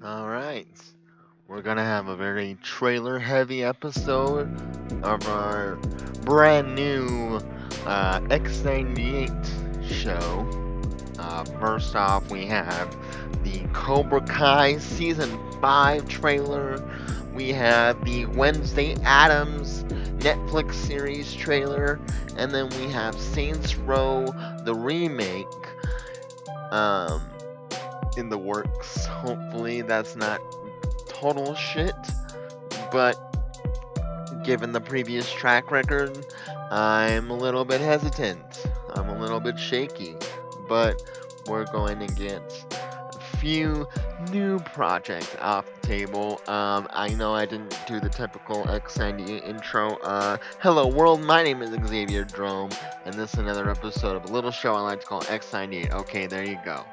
Alright, we're gonna have a very trailer heavy episode of our brand new X98 show. First off, we have the CobraKai Season 5 trailer. We have the Wednesday Addams Netflix series trailer. And then we have SaintsRow, the remake, in the works. Hopefully that's not total shit, but given the previous track record, I'm a little bit hesitant. I'm a little bit shaky, but we're going to get a few new projects off the table. I know I didn't do the typical X98 intro. Hello world, my name is Xavier Drome, and this is another episode of a little show I like to call X98. Okay, there you go.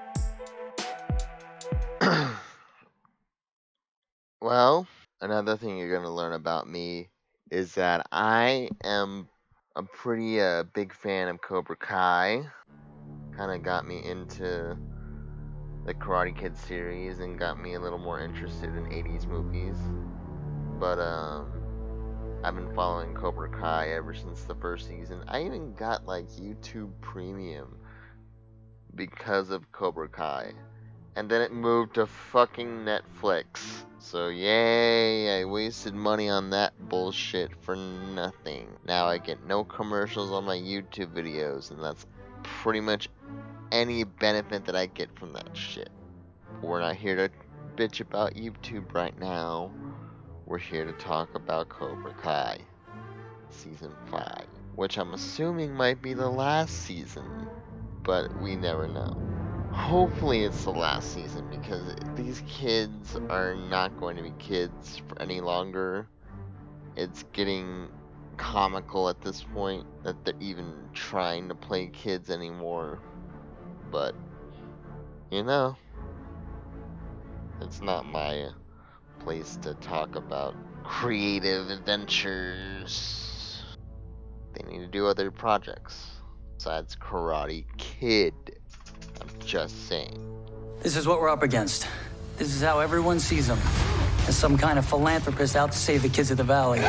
Well, another thing you're going to learn about me is that I am a pretty big fan of CobraKai. Kind of got me into the Karate Kid series and got me a little more interested in 80s movies. But I've been following CobraKai ever since the first season. I even got like YouTube Premium because of CobraKai. And then it moved to fucking Netflix. So yay, I wasted money on that bullshit for nothing. Now I get no commercials on my YouTube videos, and that's pretty much any benefit that I get from that shit. We're not here to bitch about YouTube right now. We're here to talk about CobraKai Season 5, which I'm assuming might be the last season, but we never know. Hopefully it's the last season, because these kids are not going to be kids for any longer. It's getting comical at this point that they're even trying to play kids anymore. But, you know, it's not my place to talk about creative adventures. They need to do other projects besides Karate Kid. I'm just saying. This is what we're up against. This is how everyone sees him. As some kind of philanthropist out to save the kids of the valley.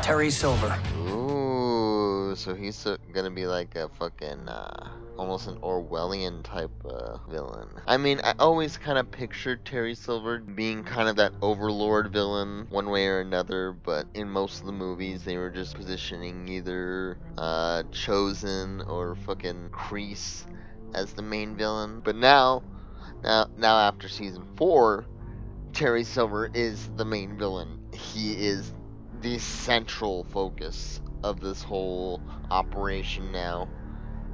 Terry Silver. Ooh, so he's gonna be like a fucking, almost an Orwellian type villain. I mean, I always kind of pictured Terry Silver being kind of that overlord villain one way or another, but in most of the movies they were just positioning either Chosen or fucking Kreese as the main villain. But now after season 4, Terry Silver is the main villain. He is the central focus of this whole operation now,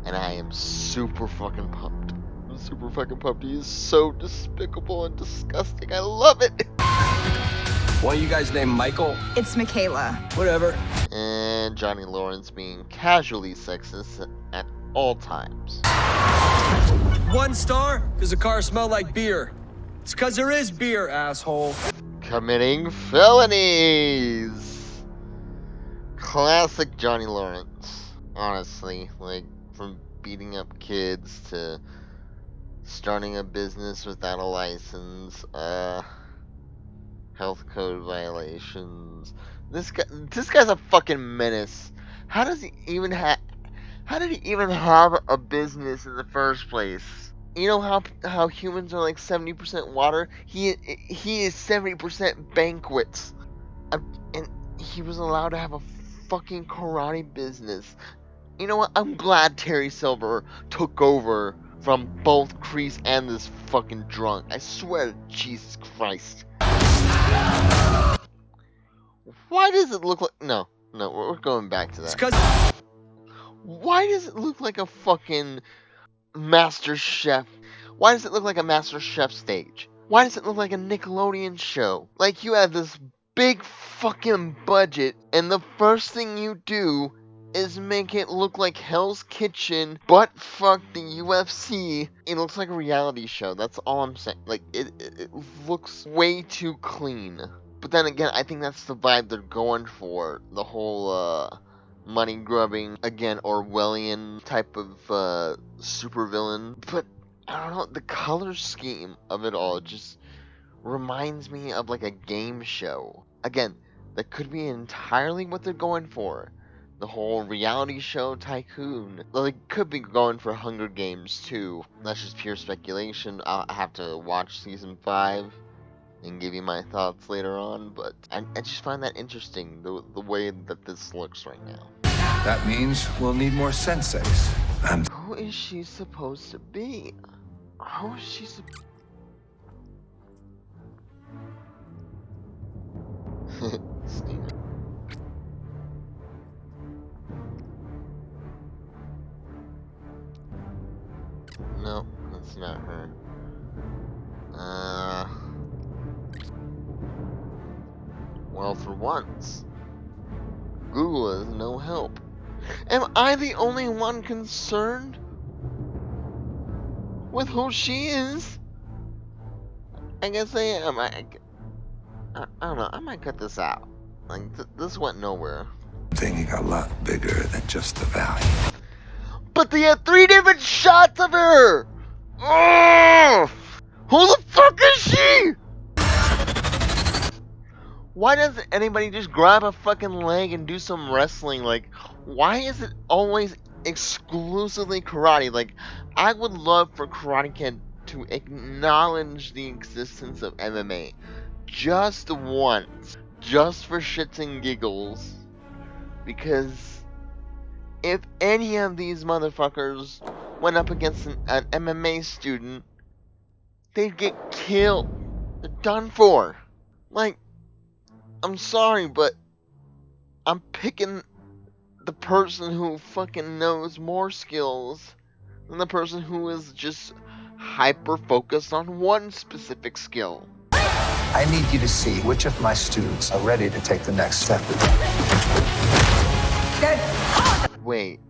and I am super fucking pumped. I'm super fucking pumped. He is so despicable and disgusting. I love it. Why you guys named Michael? It's Michaela. Whatever. And Johnny Lawrence being casually sexist at all times. 1 star? Because the car smelled like beer. It's because there is beer, asshole. Committing felonies. Classic Johnny Lawrence. Honestly, like, from beating up kids to starting a business without a license, health code violations. This guy's a fucking menace. How did he even have a business in the first place? You know how humans are like 70% water? He is 70% banquets. And he was allowed to have a fucking karate business. You know what? I'm glad Terry Silver took over from both Kreese and this fucking drunk. I swear to Jesus Christ. Why does it look like... No, we're going back to that. It's because... Why does it look like a fucking Master Chef? Why does it look like a Master Chef stage? Why does it look like a Nickelodeon show? Like, you have this big fucking budget, and the first thing you do is make it look like Hell's Kitchen, but fuck the UFC. It looks like a reality show. That's all I'm saying. Like, it looks way too clean. But then again, I think that's the vibe they're going for. The whole, money grubbing, again, Orwellian type of supervillain. But I don't know, the color scheme of it all just reminds me of like a game show. Again, that could be entirely what they're going for. The whole reality show tycoon. Well, they could be going for Hunger Games too. That's just pure speculation. I'll have to watch season 5 and give you my thoughts later on, but I just find that interesting, the way that this looks right now. That means we'll need more senseis. Who is she supposed to be? How is she supposed Steven. No, that's not her. Well, for once, Google is no help. Am I the only one concerned with who she is? I guess I am. I don't know. I might cut this out. Like, this went nowhere. Thing got a lot bigger than just the valley. But they had 3 different shots of her! Ugh! Who the fuck is she? Why doesn't anybody just grab a fucking leg and do some wrestling? Like, why is it always exclusively karate? Like, I would love for Karate Kid to acknowledge the existence of MMA. Just once. Just for shits and giggles. Because if any of these motherfuckers went up against an MMA student, they'd get killed. They're done for. Like, I'm sorry, but I'm picking the person who fucking knows more skills than the person who is just hyper focused on one specific skill. I need you to see which of my students are ready to take the next step. Wait,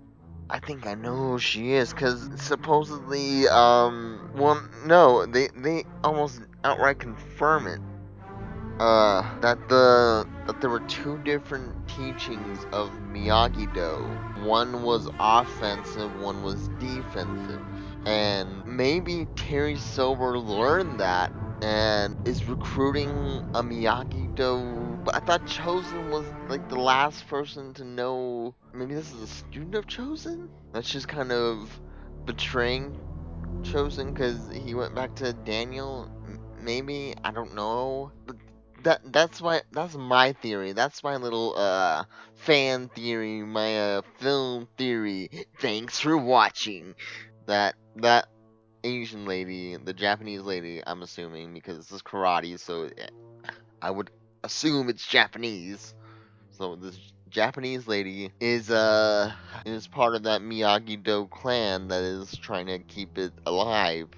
I think I know who she is, cause supposedly, well, no, they almost outright confirm it. That there were 2 different teachings of Miyagi-Do. One was offensive, one was defensive. And maybe Terry Silver learned that and is recruiting a Miyagi-Do. But I thought Chosen was like the last person to know. Maybe this is a student of Chosen? That's just kind of betraying Chosen because he went back to Daniel. Maybe, I don't know. But that's my theory. That's my little fan theory, my film theory. Thanks for watching. That Asian lady, the Japanese lady, I'm assuming, because this is karate, so I would assume it's Japanese. So this Japanese lady is part of that Miyagi-Do clan that is trying to keep it alive.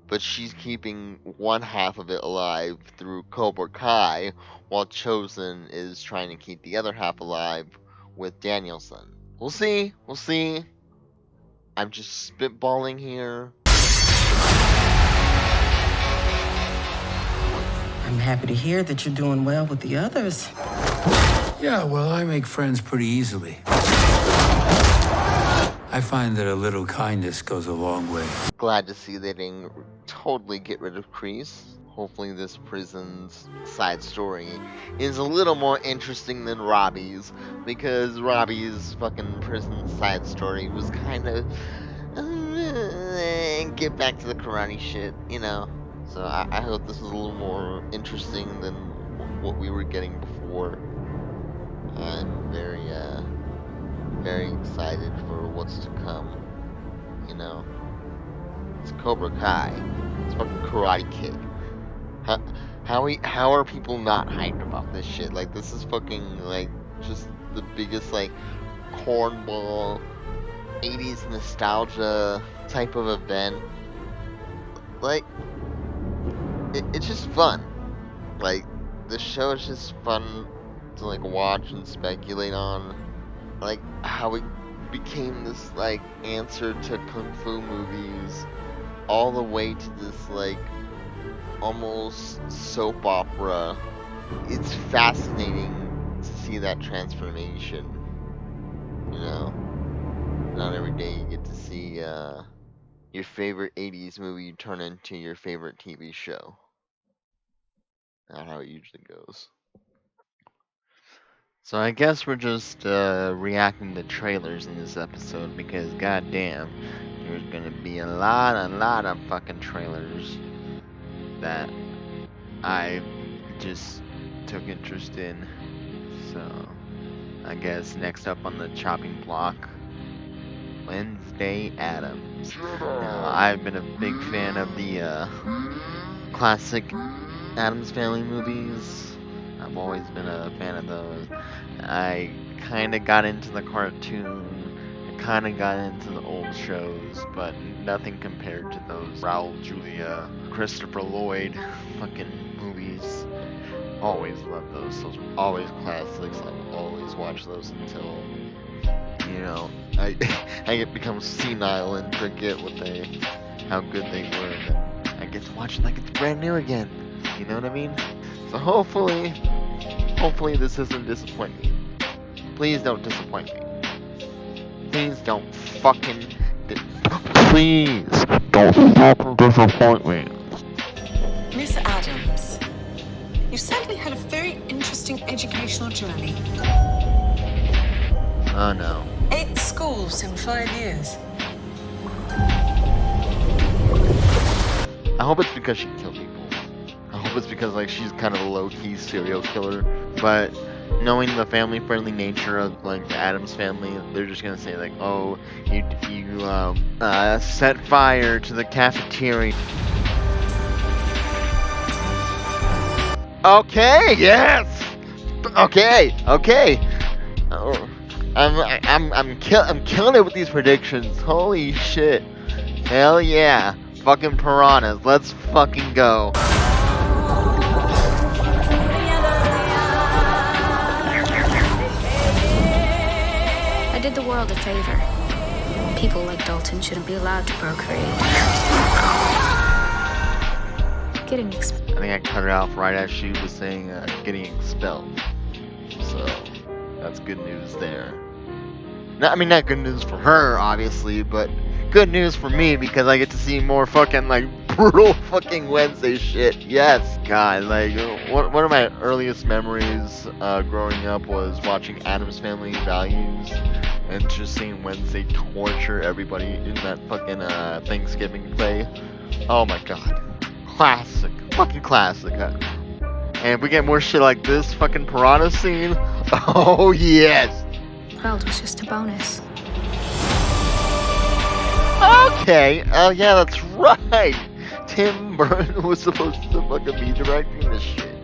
But she's keeping one half of it alive through CobraKai, while Chosen is trying to keep the other half alive with Danielson. We'll see. I'm just spitballing here. I'm happy to hear that you're doing well with the others. Yeah, well, I make friends pretty easily. I find that a little kindness goes a long way. Glad to see they didn't totally get rid of Kreese. Hopefully this prison's side story is a little more interesting than Robbie's, because Robbie's fucking prison side story was kind of get back to the karate shit, you know. So I hope this is a little more interesting than what we were getting before. I'm very excited for what's to come, you know. It's CobraKai. It's fucking Karate Kid. How are people not hyped about this shit? Like, this is fucking, like, just the biggest, like, cornball 80s nostalgia type of event. Like, it's just fun. Like, the show is just fun to, like, watch and speculate on. Like, how it became this, like, answer to Kung Fu movies, all the way to this, like, almost soap opera. It's fascinating to see that transformation, you know. Not every day you get to see your favorite 80s movie turn into your favorite TV show. Not how it usually goes. So I guess we're just reacting to trailers in this episode because goddamn, there's gonna be a lot of fucking trailers that I just took interest in. So I guess next up on the chopping block, Wednesday Addams. Now I've been a big fan of the classic Addams Family movies. I've always been a fan of those. I kind of got into the cartoon. I kind of got into the old shows, but nothing compared to those Raul Julia, Christopher Lloyd fucking movies. Always loved those. Those were always classics. I will always watch those until, you know, I become senile and forget how good they were. And then I get to watch it like it's brand new again. You know what I mean? So hopefully this doesn't disappoint me. Please don't disappoint me. Please don't fucking please don't fucking disappoint me. Miss Adams, you've certainly had a very interesting educational journey. Oh no. 8 schools in 5 years. I hope it's because she killed people. I hope it's because like she's kind of a low-key serial killer. But knowing the family-friendly nature of like the Addams family, they're just gonna say like, oh, you set fire to the cafeteria. Okay, yes. Okay. Oh, I'm killing it with these predictions. Holy shit. Hell yeah. Fucking piranhas. Let's fucking go. I did the world a favor. People like Dalton shouldn't be allowed to procreate. Getting expelled. I think I cut it off right as she was saying getting expelled. So that's good news there. Not good news for her, obviously, but good news for me because I get to see more fucking like brutal fucking Wednesday shit. Yes, God, like one of my earliest memories growing up was watching Addams Family Values and just seeing Wednesday torture everybody in that fucking Thanksgiving play. Oh my God, classic, fucking classic. And if we get more shit like this fucking piranha scene, oh yes. Expelled was just a bonus. Okay, oh yeah, that's right. Tim Burton was supposed to fucking be directing this shit.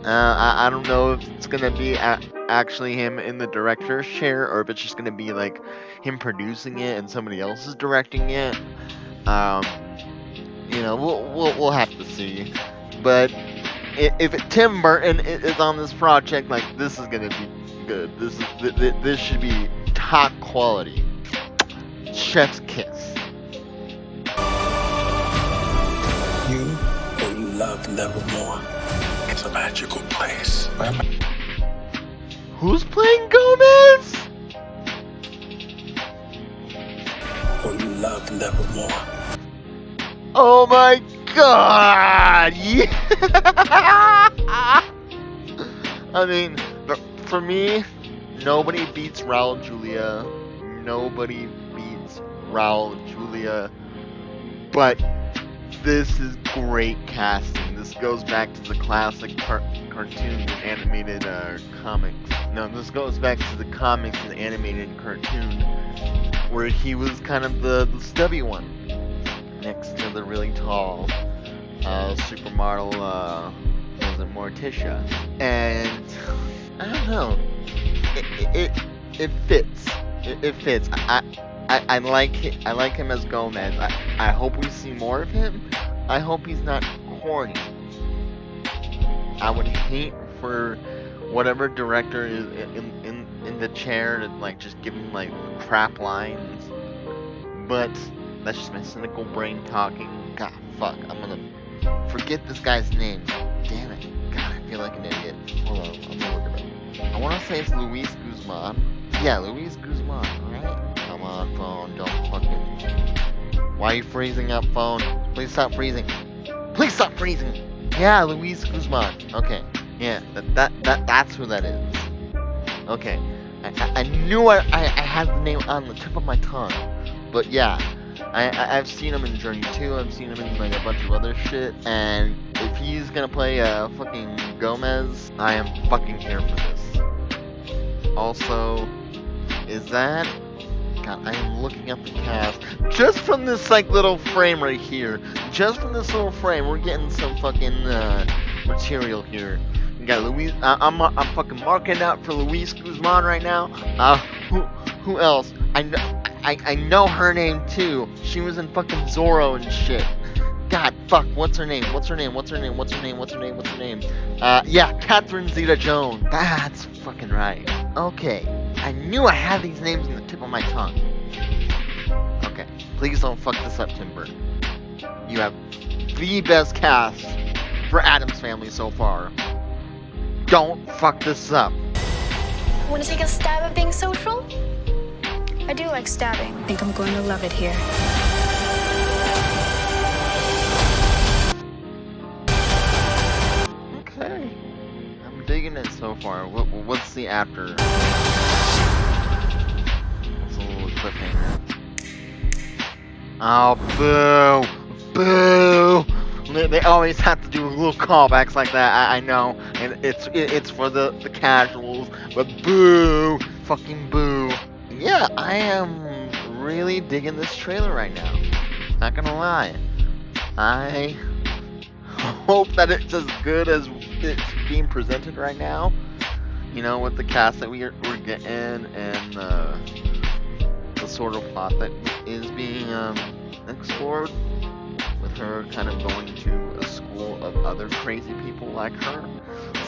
I don't know if it's gonna be actually him in the director's chair or if it's just gonna be like him producing it and somebody else is directing it. You know, we'll have to see. But if Tim Burton is on this project, like this is gonna be good. This should be top quality. Chef's kiss. You will love Nevermore. It's a magical place. Who's playing Gomez? Will love Nevermore. Oh my God! Yeah. I mean, for me, nobody beats Raul Julia. Nobody beats Raul Julia. But this is great casting. This goes back to the classic cartoon and animated comics. No, this goes back to the comics and animated cartoon where he was kind of the stubby one next to the really tall supermodel, was it Morticia? And I don't know, it fits. It fits. I like him as Gomez. I hope we see more of him. I hope he's not corny. I would hate for whatever director is in the chair to like just give him like crap lines. But that's just my cynical brain talking. God, fuck. I'm gonna forget this guy's name. Damn it. God, I feel like an idiot. Hold on. I'm gonna look it up. I wanna say it's Luis Guzman. Yeah, Luis Guzman, alright? Come on, phone. Don't fucking... Why are you freezing up, phone? Please stop freezing. Please stop freezing. Yeah, Luis Guzman. Okay. Yeah, that's who that is. Okay. I knew I had the name on the tip of my tongue. But yeah, I've seen him in Journey 2, I've seen him in like a bunch of other shit, and if he's gonna play fucking Gomez, I am fucking here for this. Also, is that... God, I am looking at the cast. Just from this like little frame right here, just from this little frame, we're getting some fucking material here. We got Luis. I'm fucking marking out for Luis Guzman right now. Who else? I know her name too. She was in fucking Zorro and shit. God, fuck. What's her name? Yeah, Catherine Zeta-Jones. That's fucking right. Okay. I knew I had these names on the tip of my tongue. Okay. Please don't fuck this up, Tim Burton. You have the best cast for Addams Family so far. Don't fuck this up. Want to take a stab at being social? I do like stabbing. I think I'm going to love it here. Okay. I'm digging it so far. What's the after? It's a little cliffhanger. Oh, boo! Boo! They always have to do little callbacks like that. I know, and it's for the casuals. But boo! Fucking boo! Yeah, I am really digging this trailer right now. Not gonna lie. I hope that it's as good as it's being presented right now. You know, with the cast that we're getting and the sort of plot that is being explored. With her kind of going to a school of other crazy people like her.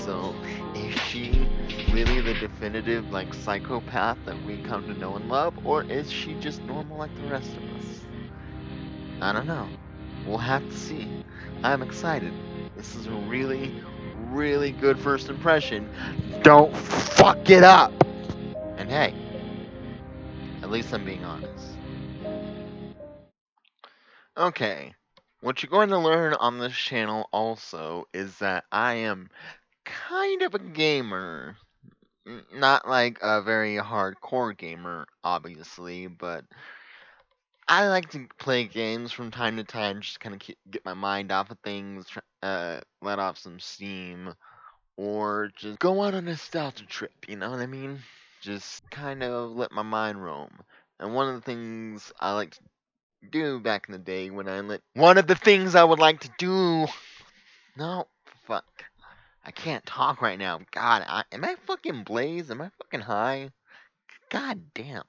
So, is she really the definitive, like, psychopath that we come to know and love? Or is she just normal like the rest of us? I don't know. We'll have to see. I'm excited. This is a really, really good first impression. Don't fuck it up! And hey, at least I'm being honest. Okay. What you're going to learn on this channel also is that I am kind of a gamer. Not like a very hardcore gamer, obviously, but I like to play games from time to time, just kind of get my mind off of things, let off some steam, or just go on a nostalgia trip, you know what I mean? Just kind of let my mind roam. And one of the things I like to do back in the day when one of the things I would like to do... No, fuck. I can't talk right now. God, am I fucking blazed? Am I fucking high? God damn.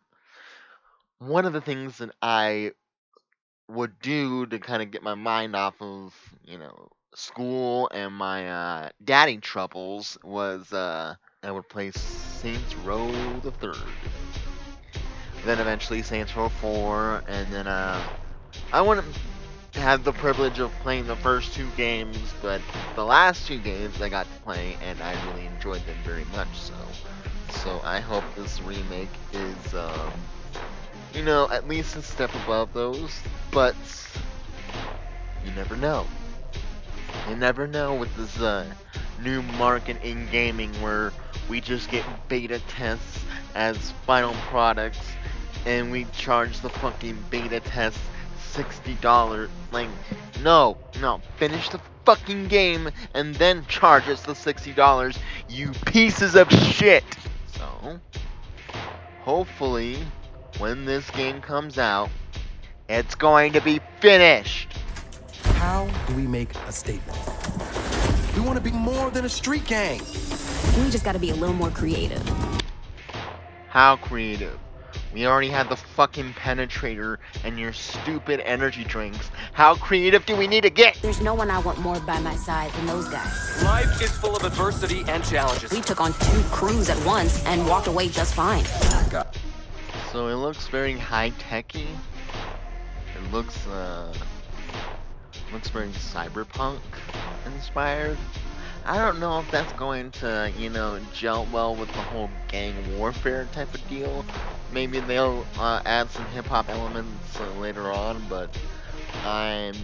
One of the things that I would do to kind of get my mind off of, you know, school and my daddy troubles was I would play SaintsRow the 3rd. Then eventually SaintsRow 4, and then I wouldn't have the privilege of playing the first 2 games, but the last 2 games I got to play, and I really enjoyed them very much so. So I hope this remake is, you know, at least a step above those, but you never know. You never know with this new market in gaming where we just get beta tests as final products, and we charge the fucking beta test $60. Like, no, finish the fucking game and then charge us the $60, you pieces of shit. So, hopefully, when this game comes out, it's going to be finished. How do we make a statement? We want to be more than a street gang. We just gotta be a little more creative. How creative? We already had the fucking penetrator and your stupid energy drinks. How creative do we need to get? There's no one I want more by my side than those guys. Life is full of adversity and challenges. We took on 2 crews at once and walked away just fine. So it looks very high-techy. It looks very cyberpunk inspired. I don't know if that's going to, you know, gel well with the whole gang warfare type of deal. Maybe they'll add some hip-hop elements later on, but I'm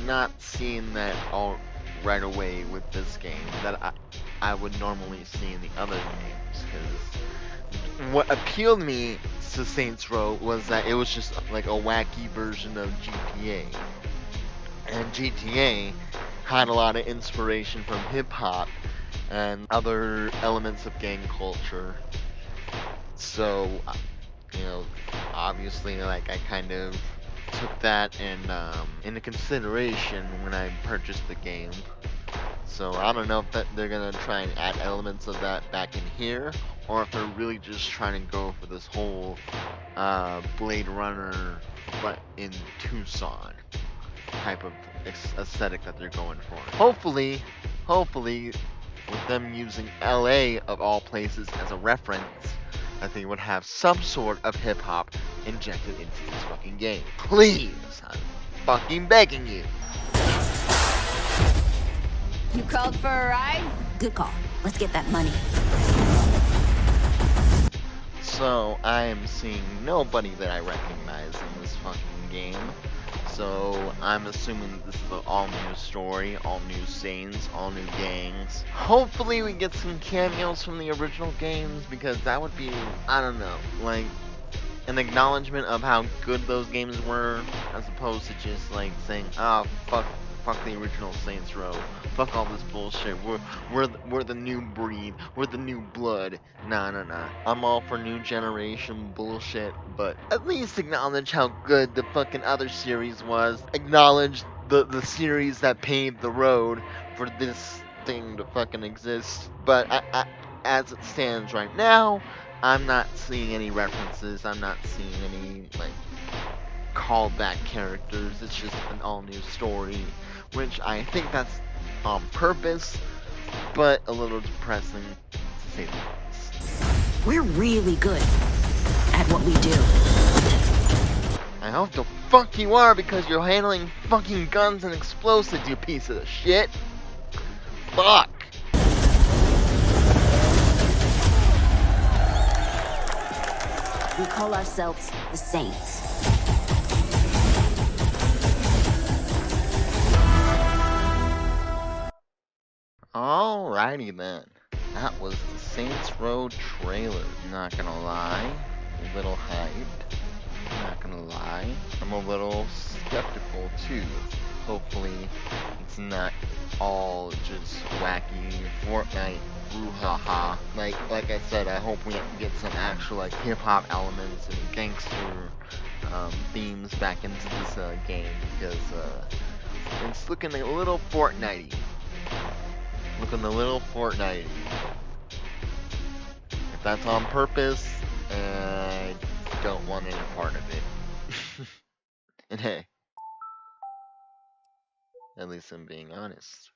not seeing that all right away with this game that I would normally see in the other games, because what appealed me to Saints Row was that it was just like a wacky version of GTA, and GTA had a lot of inspiration from hip-hop and other elements of gang culture. So, you know, obviously, like, I kind of took that into consideration when I purchased the game. So I don't know if they're gonna try and add elements of that back in here, or if they're really just trying to go for this whole Blade Runner, but in Tucson type of aesthetic that they're going for. Hopefully, with them using LA of all places as a reference, that they would have some sort of hip hop injected into this fucking game. Please, I'm fucking begging you. You called for a ride? Good call. Let's get that money. So, I am seeing nobody that I recognize in this fucking game. So, I'm assuming this is an all-new story, all new scenes, all new gangs. Hopefully we get some cameos from the original games, because that would be, I don't know, like, an acknowledgement of how good those games were, as opposed to just, like, saying, oh, fuck the original Saints Row. Fuck all this bullshit. We're the new breed. We're the new blood. Nah. I'm all for new generation bullshit, but at least acknowledge how good the fucking other series was. Acknowledge the series that paved the road for this thing to fucking exist. But as it stands right now, I'm not seeing any references. I'm not seeing any, like, callback characters. It's just an all-new story, which I think that's on purpose, but a little depressing to say the least. We're really good at what we do. I hope the fuck you are, because you're handling fucking guns and explosives, you piece of shit. Fuck. We call ourselves the Saints. Alrighty then. That was the Saints Row trailer. Not gonna lie, a little hyped. Not gonna lie, I'm a little skeptical too. Hopefully, it's not all just wacky Fortnite brouhaha. Like I said, I hope we get some actual, like, hip hop elements and gangster themes back into this game, because it's looking a little Fortnite-y. Looking a little Fortnite. If that's on purpose, I don't want any part of it. And hey, at least I'm being honest.